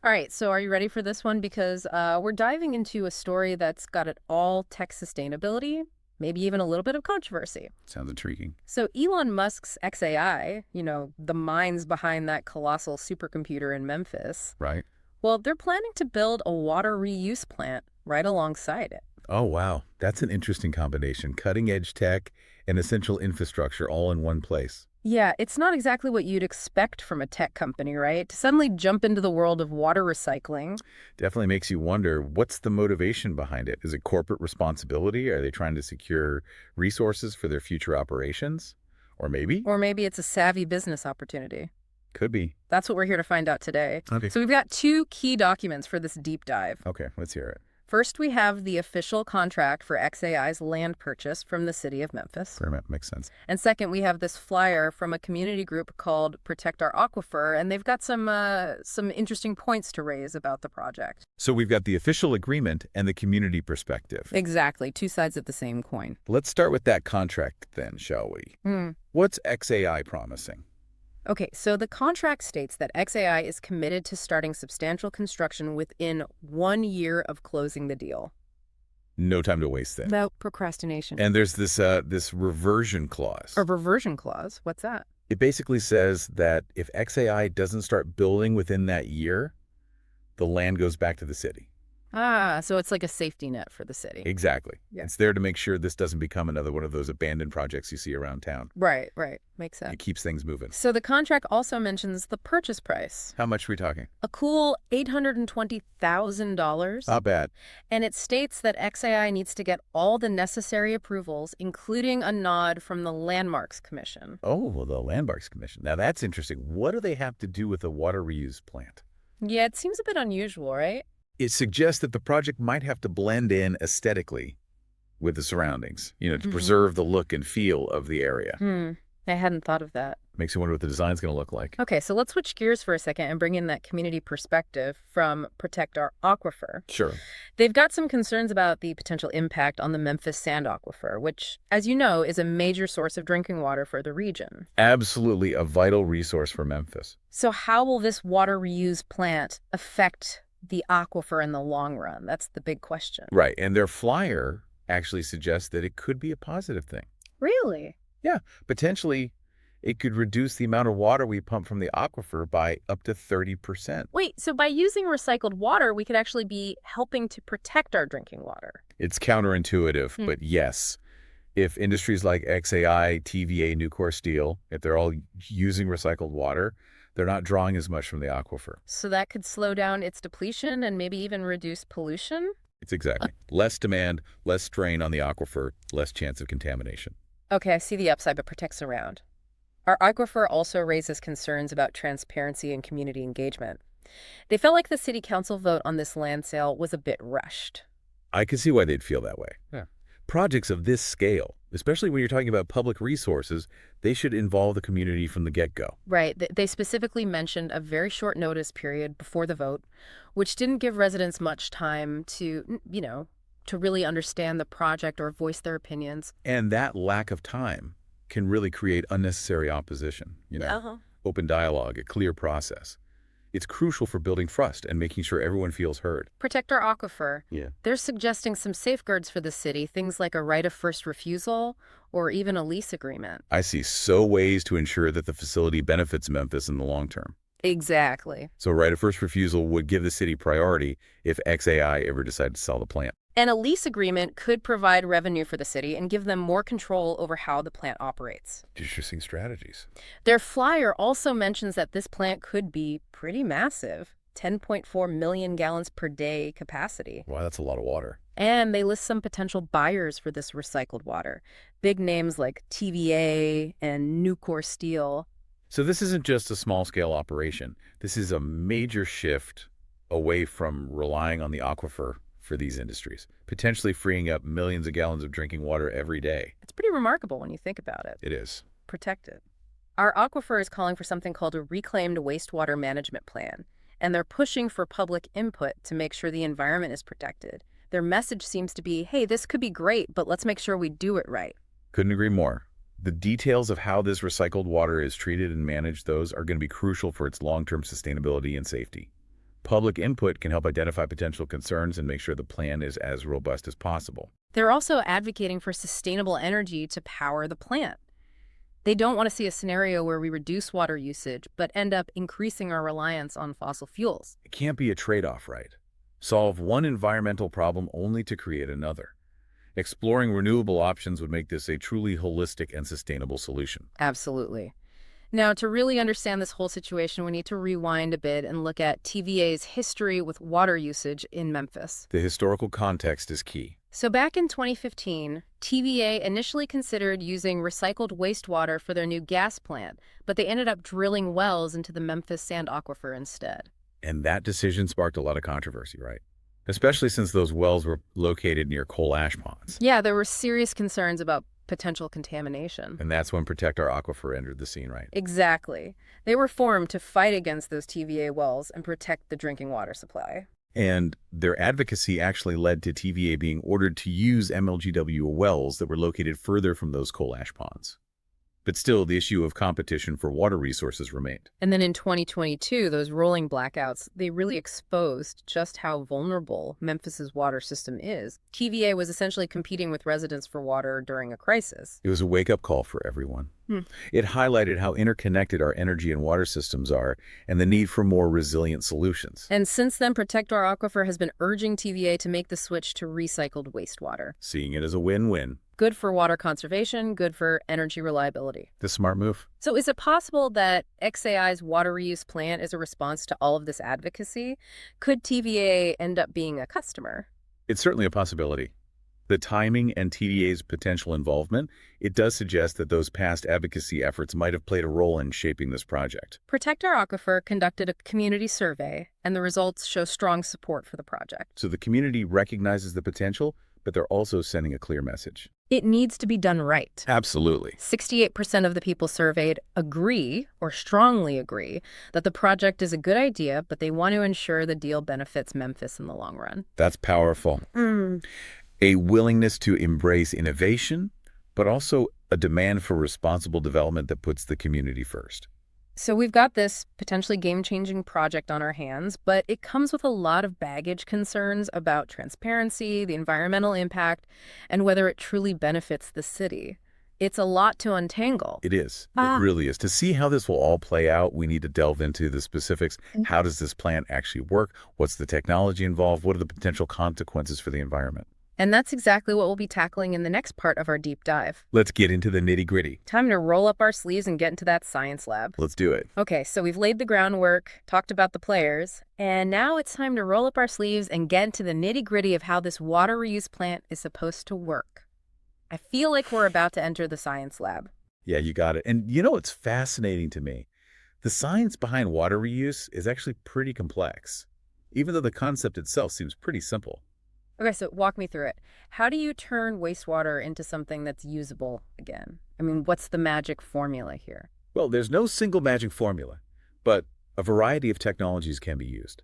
All right, so are you ready for this one? Because we're diving into a story that's got it all tech sustainability, maybe even a little bit of controversy. Sounds intriguing. So Elon Musk's xAI, the minds behind that colossal supercomputer in Memphis, Right? well, they're planning to build a water reuse plant right alongside it. Oh, wow. That's an interesting combination. Cutting edge tech and essential infrastructure all in one place. Yeah, it's not exactly what you'd expect from a tech company, right? To suddenly jump into the world of water recycling. Definitely makes you wonder, what's the motivation behind it? Is it corporate responsibility? Are they trying to secure resources for their future operations? Or maybe? Or maybe it's a savvy business opportunity. Could be. That's what we're here to find out today. Okay. So we've got two key documents for this deep dive. Okay, let's hear it. First, we have the official contract for xAI's land purchase from the city of Memphis. Fair enough. Makes sense. And second, we have this flyer from a community group called Protect Our Aquifer, and they've got some interesting points to raise about the project. So we've got the official agreement and the community perspective. Exactly, two sides of the same coin. Let's start with that contract then, shall we? What's xAI promising? Okay, so the contract states that xAI is committed to starting substantial construction within 1 year of closing the deal. No time to waste then. About procrastination. And there's this reversion clause. A reversion clause? What's that? It basically says that if xAI doesn't start building within that year, the land goes back to the city. Ah, so it's like a safety net for the city. Exactly. Yeah. It's there to make sure this doesn't become another one of those abandoned projects you see around town. Right. Makes sense. It keeps things moving. So the contract also mentions the purchase price. How much are we talking? A cool $820,000. Not bad. And it states that xAI needs to get all the necessary approvals, including a nod from the Landmarks Commission. Oh, well, the Landmarks Commission. Now that's interesting. What do they have to do with a water reuse plant? Yeah, it seems a bit unusual, right? It suggests that the project might have to blend in aesthetically with the surroundings, to preserve the look and feel of the area. I hadn't thought of that. Makes you wonder what the design's going to look like. Okay, so let's switch gears for a second and bring in that community perspective from Protect Our Aquifer. Sure. They've got some concerns about the potential impact on the Memphis Sand Aquifer, which, as you know, is a major source of drinking water for the region. Absolutely a vital resource for Memphis. So how will this water reuse plant affect the aquifer in the long run? That's the big question. Right. And their flyer actually suggests that it could be a positive thing. Really? Yeah. Potentially, it could reduce the amount of water we pump from the aquifer by up to 30%. Wait, so by using recycled water, we could actually be helping to protect our drinking water? It's counterintuitive, but yes. If industries like xAI, TVA, Nucor Steel, if they're all using recycled water, they're not drawing as much from the aquifer. So that could slow down its depletion and maybe even reduce pollution? It's exactly. Less demand, less strain on the aquifer, less chance of contamination. Okay, I see the upside, but protects around. Our aquifer also raises concerns about transparency and community engagement. They felt like the city council vote on this land sale was a bit rushed. I can see why they'd feel that way. Yeah. Projects of this scale, especially when you're talking about public resources, they should involve the community from the get-go. Right. They specifically mentioned a very short notice period before the vote, which didn't give residents much time to, to really understand the project or voice their opinions. And that lack of time can really create unnecessary opposition, open dialogue, a clear process. It's crucial for building trust and making sure everyone feels heard. Protect our aquifer. Yeah. They're suggesting some safeguards for the city, things like a right of first refusal or even a lease agreement. I see ways to ensure that the facility benefits Memphis in the long term. Exactly. So right of first refusal would give the city priority if xAI ever decided to sell the plant. And a lease agreement could provide revenue for the city and give them more control over how the plant operates. Interesting strategies. Their flyer also mentions that this plant could be pretty massive, 10.4 million gallons per day capacity. Wow, that's a lot of water. And they list some potential buyers for this recycled water. Big names like TVA and Nucor Steel. So this isn't just a small-scale operation. This is a major shift away from relying on the aquifer for these industries, potentially freeing up millions of gallons of drinking water every day. It's pretty remarkable when you think about it. It is. Protected. Our aquifer is calling for something called a reclaimed wastewater management plan, and they're pushing for public input to make sure the environment is protected. Their message seems to be, hey, this could be great, but let's make sure we do it right. Couldn't agree more. The details of how this recycled water is treated and managed, those are going to be crucial for its long-term sustainability and safety. Public input can help identify potential concerns and make sure the plan is as robust as possible. They're also advocating for sustainable energy to power the plant. They don't want to see a scenario where we reduce water usage, but end up increasing our reliance on fossil fuels. It can't be a trade-off, right? Solve one environmental problem only to create another. Exploring renewable options would make this a truly holistic and sustainable solution. Absolutely. Now, to really understand this whole situation, we need to rewind a bit and look at TVA's history with water usage in Memphis. The historical context is key. So back in 2015, TVA initially considered using recycled wastewater for their new gas plant, but they ended up drilling wells into the Memphis Sand Aquifer instead. And that decision sparked a lot of controversy, right? Especially since those wells were located near coal ash ponds. Yeah, there were serious concerns about potential contamination. And that's when Protect Our Aquifer entered the scene, right? Exactly. They were formed to fight against those TVA wells and protect the drinking water supply. And their advocacy actually led to TVA being ordered to use MLGW wells that were located further from those coal ash ponds. But still, the issue of competition for water resources remained. And then in 2022, those rolling blackouts, they really exposed just how vulnerable Memphis's water system is. TVA was essentially competing with residents for water during a crisis. It was a wake-up call for everyone. Hmm. It highlighted how interconnected our energy and water systems are and the need for more resilient solutions. And since then, Protect Our Aquifer has been urging TVA to make the switch to recycled wastewater. Seeing it as a win-win. Good for water conservation, good for energy reliability. The smart move. So is it possible that xAI's water reuse plant is a response to all of this advocacy? Could TVA end up being a customer? It's certainly a possibility. The timing and TVA's potential involvement, it does suggest that those past advocacy efforts might have played a role in shaping this project. Protect Our Aquifer conducted a community survey, and the results show strong support for the project. So the community recognizes the potential, but they're also sending a clear message. It needs to be done right. Absolutely. 68% of the people surveyed agree or strongly agree that the project is a good idea, but they want to ensure the deal benefits Memphis in the long run. That's powerful. A willingness to embrace innovation, but also a demand for responsible development that puts the community first. So we've got this potentially game-changing project on our hands, but it comes with a lot of baggage concerns about transparency, the environmental impact, and whether it truly benefits the city. It's a lot to untangle. It is. It really is. To see how this will all play out, we need to delve into the specifics. How does this plan actually work? What's the technology involved? What are the potential consequences for the environment? And that's exactly what we'll be tackling in the next part of our deep dive. Let's get into the nitty-gritty. Time to roll up our sleeves and get into that science lab. Let's do it. Okay, so we've laid the groundwork, talked about the players, and now it's time to roll up our sleeves and get into the nitty-gritty of how this water reuse plant is supposed to work. I feel like we're about to enter the science lab. Yeah, you got it. And you know what's fascinating to me? The science behind water reuse is actually pretty complex, even though the concept itself seems pretty simple. Okay, so walk me through it. How do you turn wastewater into something that's usable again? I mean, what's the magic formula here? Well, there's no single magic formula, but a variety of technologies can be used.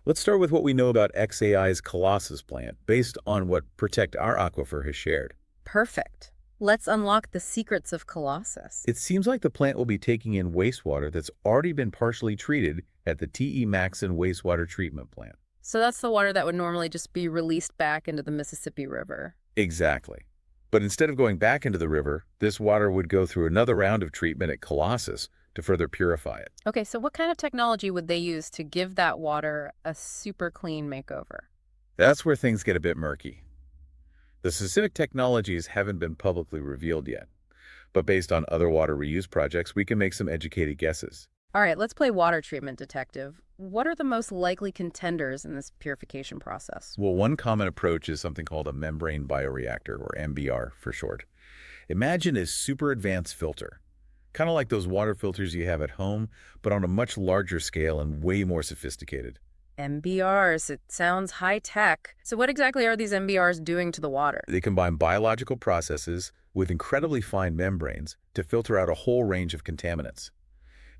Let's start with what we know about xAI's Colossus plant, based on what Protect Our Aquifer has shared. Perfect. Let's unlock the secrets of Colossus. It seems like the plant will be taking in wastewater that's already been partially treated at the TE Maxon wastewater treatment plant. So that's the water that would normally just be released back into the Mississippi River. Exactly. But instead of going back into the river, this water would go through another round of treatment at Colossus to further purify it. Okay, so what kind of technology would they use to give that water a super clean makeover? That's where things get a bit murky. The specific technologies haven't been publicly revealed yet, but based on other water reuse projects, we can make some educated guesses. All right, let's play water treatment detective. What are the most likely contenders in this purification process? Well, one common approach is something called a membrane bioreactor, or MBR for short. Imagine a super advanced filter, kind of like those water filters you have at home, but on a much larger scale and way more sophisticated. MBRs, it sounds high-tech. So what exactly are these MBRs doing to the water? They combine biological processes with incredibly fine membranes to filter out a whole range of contaminants.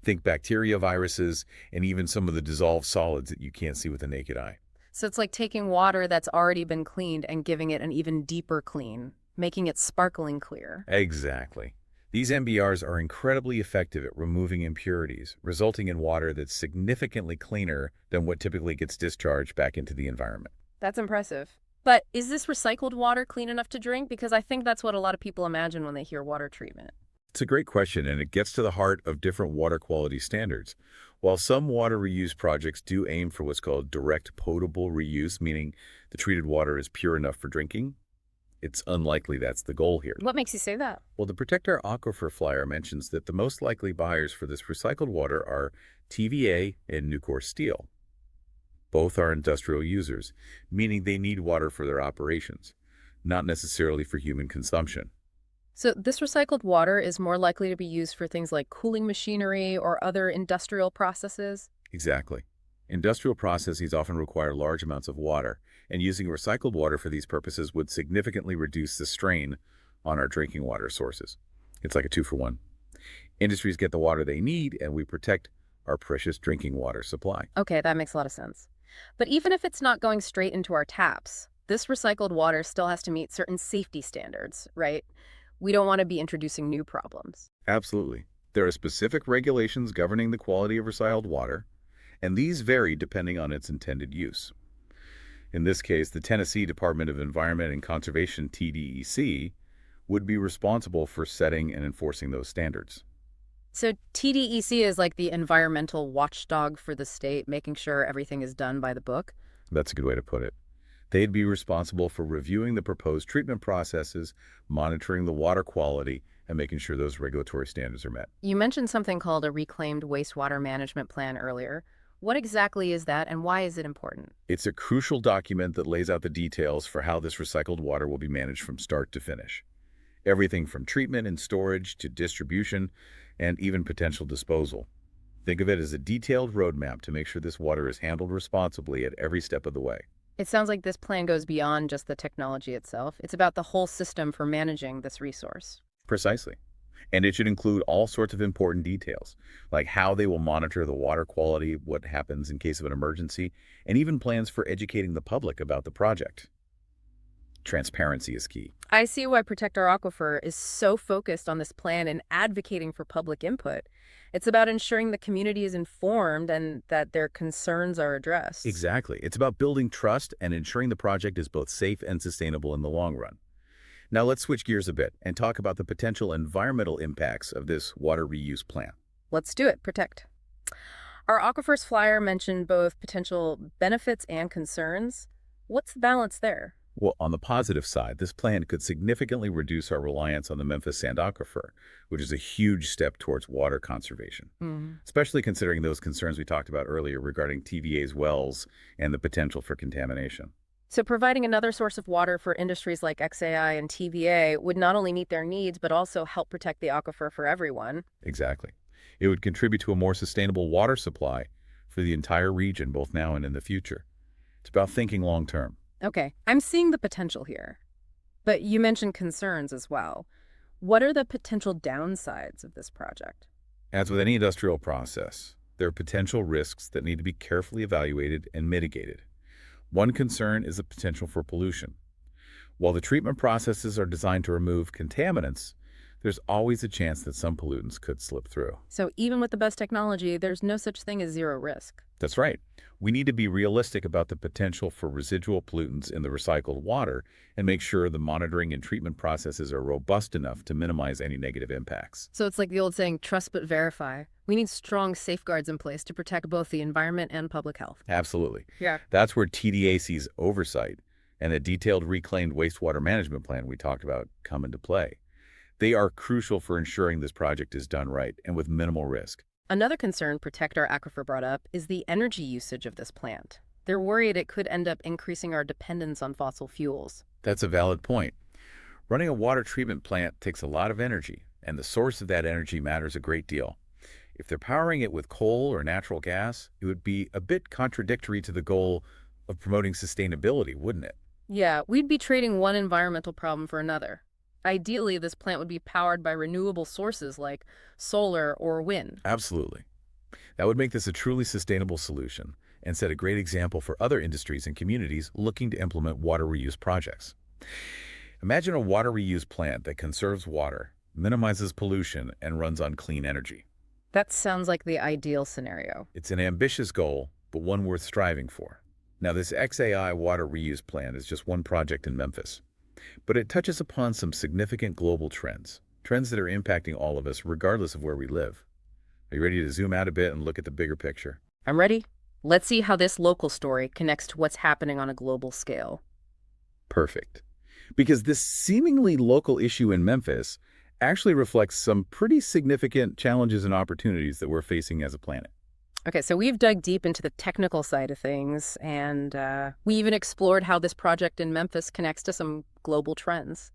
Think bacteria, viruses, and even some of the dissolved solids that you can't see with the naked eye. So it's like taking water that's already been cleaned and giving it an even deeper clean, making it sparkling clear. Exactly. These MBRs are incredibly effective at removing impurities, resulting in water that's significantly cleaner than what typically gets discharged back into the environment. That's impressive. But is this recycled water clean enough to drink? Because I think that's what a lot of people imagine when they hear water treatment. It's a great question, and it gets to the heart of different water quality standards. While some water reuse projects do aim for what's called direct potable reuse, meaning the treated water is pure enough for drinking, it's unlikely that's the goal here. What makes you say that? Well, the Protect Our Aquifer flyer mentions that the most likely buyers for this recycled water are TVA and Nucor Steel. Both are industrial users, meaning they need water for their operations, not necessarily for human consumption. So this recycled water is more likely to be used for things like cooling machinery or other industrial processes? Exactly. Industrial processes often require large amounts of water, and using recycled water for these purposes would significantly reduce the strain on our drinking water sources. It's like a two-for-one. Industries get the water they need, and we protect our precious drinking water supply. Okay, that makes a lot of sense. But even if it's not going straight into our taps, this recycled water still has to meet certain safety standards, right? We don't want to be introducing new problems. Absolutely. There are specific regulations governing the quality of recycled water, and these vary depending on its intended use. In this case, the Tennessee Department of Environment and Conservation, TDEC, would be responsible for setting and enforcing those standards. So TDEC is like the environmental watchdog for the state, making sure everything is done by the book. That's a good way to put it. They'd be responsible for reviewing the proposed treatment processes, monitoring the water quality, and making sure those regulatory standards are met. You mentioned something called a reclaimed wastewater management plan earlier. What exactly is that, and why is it important? It's a crucial document that lays out the details for how this recycled water will be managed from start to finish. Everything from treatment and storage to distribution and even potential disposal. Think of it as a detailed roadmap to make sure this water is handled responsibly at every step of the way. It sounds like this plan goes beyond just the technology itself. It's about the whole system for managing this resource. Precisely. And it should include all sorts of important details, like how they will monitor the water quality, what happens in case of an emergency, and even plans for educating the public about the project. Transparency is key. I see why Protect Our Aquifer is so focused on this plan and advocating for public input. It's about ensuring the community is informed and that their concerns are addressed. Exactly. It's about building trust and ensuring the project is both safe and sustainable in the long run. Now let's switch gears a bit and talk about the potential environmental impacts of this water reuse plan. Let's do it. Protect. Our Aquifers flyer mentioned both potential benefits and concerns. What's the balance there? Well, on the positive side, this plan could significantly reduce our reliance on the Memphis Sand Aquifer, which is a huge step towards water conservation, especially considering those concerns we talked about earlier regarding TVA's wells and the potential for contamination. So providing another source of water for industries like xAI and TVA would not only meet their needs, but also help protect the aquifer for everyone. Exactly. It would contribute to a more sustainable water supply for the entire region, both now and in the future. It's about thinking long term. Okay, I'm seeing the potential here. But you mentioned concerns as well. What are the potential downsides of this project? As with any industrial process, there are potential risks that need to be carefully evaluated and mitigated. One concern is the potential for pollution. While the treatment processes are designed to remove contaminants, there's always a chance that some pollutants could slip through. So even with the best technology, there's no such thing as zero risk. That's right. We need to be realistic about the potential for residual pollutants in the recycled water and make sure the monitoring and treatment processes are robust enough to minimize any negative impacts. So it's like the old saying, trust but verify. We need strong safeguards in place to protect both the environment and public health. Absolutely. Yeah. That's where TDAC's oversight and the detailed reclaimed wastewater management plan we talked about come into play. They are crucial for ensuring this project is done right and with minimal risk. Another concern Protect Our Aquifer brought up is the energy usage of this plant. They're worried it could end up increasing our dependence on fossil fuels. That's a valid point. Running a water treatment plant takes a lot of energy, and the source of that energy matters a great deal. If they're powering it with coal or natural gas, it would be a bit contradictory to the goal of promoting sustainability, wouldn't it? Yeah, we'd be trading one environmental problem for another. Ideally, this plant would be powered by renewable sources like solar or wind. Absolutely. That would make this a truly sustainable solution and set a great example for other industries and communities looking to implement water reuse projects. Imagine a water reuse plant that conserves water, minimizes pollution, and runs on clean energy. That sounds like the ideal scenario. It's an ambitious goal, but one worth striving for. Now, this xAI water reuse plan is just one project in Memphis, but it touches upon some significant global trends that are impacting all of us regardless of where we live. Are you ready to zoom out a bit and look at the bigger picture? I'm ready. Let's see how this local story connects to what's happening on a global scale. Perfect. Because this seemingly local issue in Memphis actually reflects some pretty significant challenges and opportunities that we're facing as a planet. Okay, so we've dug deep into the technical side of things, and we even explored how this project in Memphis connects to some global trends.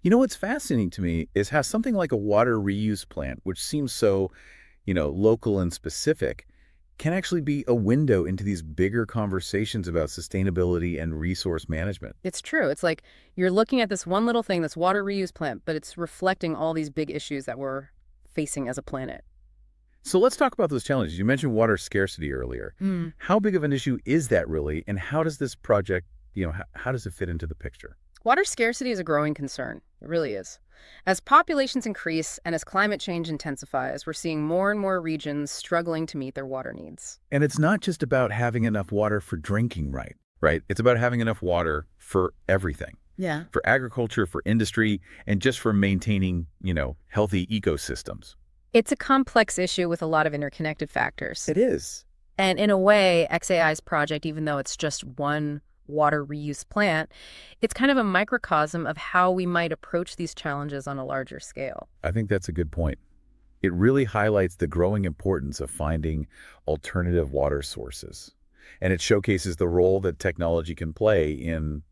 You know, what's fascinating to me is how something like a water reuse plant, which seems so, local and specific, can actually be a window into these bigger conversations about sustainability and resource management. It's true. It's like you're looking at this one little thing, this water reuse plant, but it's reflecting all these big issues that we're facing as a planet. So let's talk about those challenges. You mentioned water scarcity earlier. How big of an issue is that really, and how does this project, how does it fit into the picture? Water scarcity is a growing concern. It really is. As populations increase and as climate change intensifies, we're seeing more and more regions struggling to meet their water needs. And it's not just about having enough water for drinking, right? It's about having enough water for everything, Yeah. for agriculture, for industry, and just for maintaining, healthy ecosystems. It's a complex issue with a lot of interconnected factors. It is. And in a way, xAI's project, even though it's just one water reuse plant, it's kind of a microcosm of how we might approach these challenges on a larger scale. I think that's a good point. It really highlights the growing importance of finding alternative water sources. And it showcases the role that technology can play in,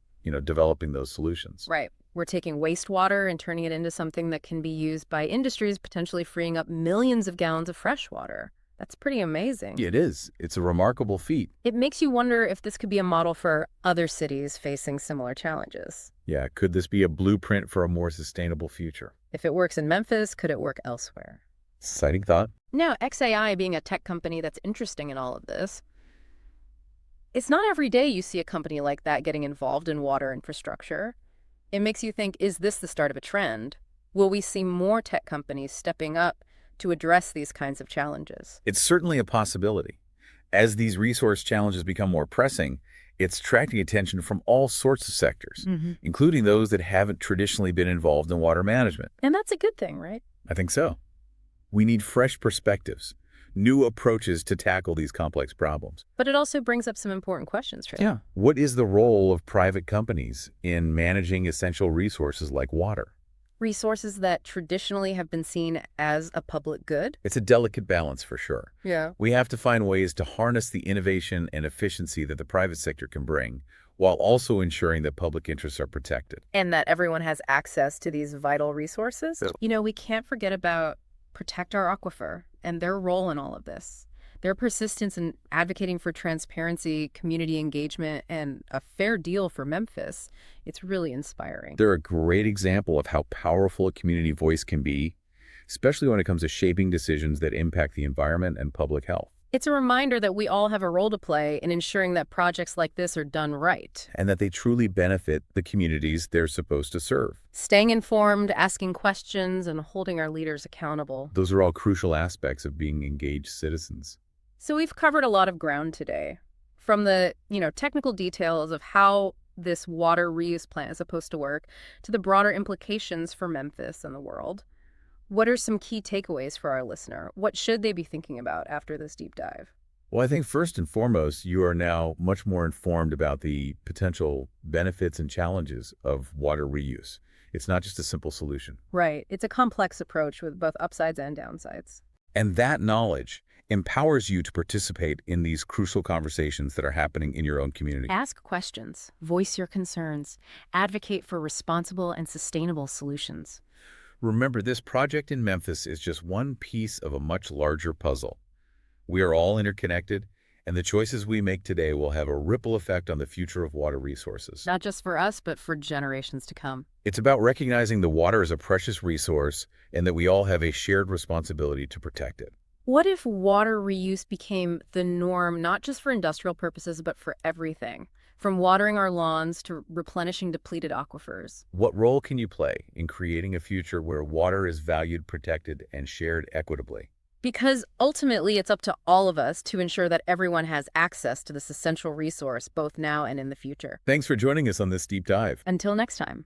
developing those solutions. Right. We're taking wastewater and turning it into something that can be used by industries, potentially freeing up millions of gallons of fresh water. That's pretty amazing. It is. It's a remarkable feat. It makes you wonder if this could be a model for other cities facing similar challenges. Yeah, could this be a blueprint for a more sustainable future? If it works in Memphis, could it work elsewhere? Exciting thought. Now, xAI being a tech company that's interesting in all of this, it's not every day you see a company like that getting involved in water infrastructure. It makes you think, is this the start of a trend? Will we see more tech companies stepping up to address these kinds of challenges? It's certainly a possibility. As these resource challenges become more pressing, it's attracting attention from all sorts of sectors, including those that haven't traditionally been involved in water management. And that's a good thing, right? I think so. We need fresh perspectives, new approaches to tackle these complex problems. But it also brings up some important questions, Trey. Yeah. What is the role of private companies in managing essential resources like water? Resources that traditionally have been seen as a public good? It's a delicate balance for sure. Yeah. We have to find ways to harness the innovation and efficiency that the private sector can bring, while also ensuring that public interests are protected. And that everyone has access to these vital resources? Yeah. We can't forget about Protect Our Aquifer and their role in all of this. Their persistence in advocating for transparency, community engagement, and a fair deal for Memphis, it's really inspiring. They're a great example of how powerful a community voice can be, especially when it comes to shaping decisions that impact the environment and public health. It's a reminder that we all have a role to play in ensuring that projects like this are done right. And that they truly benefit the communities they're supposed to serve. Staying informed, asking questions, and holding our leaders accountable. Those are all crucial aspects of being engaged citizens. So we've covered a lot of ground today, from the, technical details of how this water reuse plant is supposed to work to the broader implications for Memphis and the world. What are some key takeaways for our listener? What should they be thinking about after this deep dive? Well, I think first and foremost, you are now much more informed about the potential benefits and challenges of water reuse. It's not just a simple solution. Right. It's a complex approach with both upsides and downsides. And that knowledge empowers you to participate in these crucial conversations that are happening in your own community. Ask questions, voice your concerns, advocate for responsible and sustainable solutions. Remember, this project in Memphis is just one piece of a much larger puzzle. We are all interconnected, and the choices we make today will have a ripple effect on the future of water resources. Not just for us, but for generations to come. It's about recognizing the water as a precious resource and that we all have a shared responsibility to protect it. What if water reuse became the norm, not just for industrial purposes, but for everything, from watering our lawns to replenishing depleted aquifers? What role can you play in creating a future where water is valued, protected, and shared equitably? Because ultimately, it's up to all of us to ensure that everyone has access to this essential resource, both now and in the future. Thanks for joining us on this deep dive. Until next time.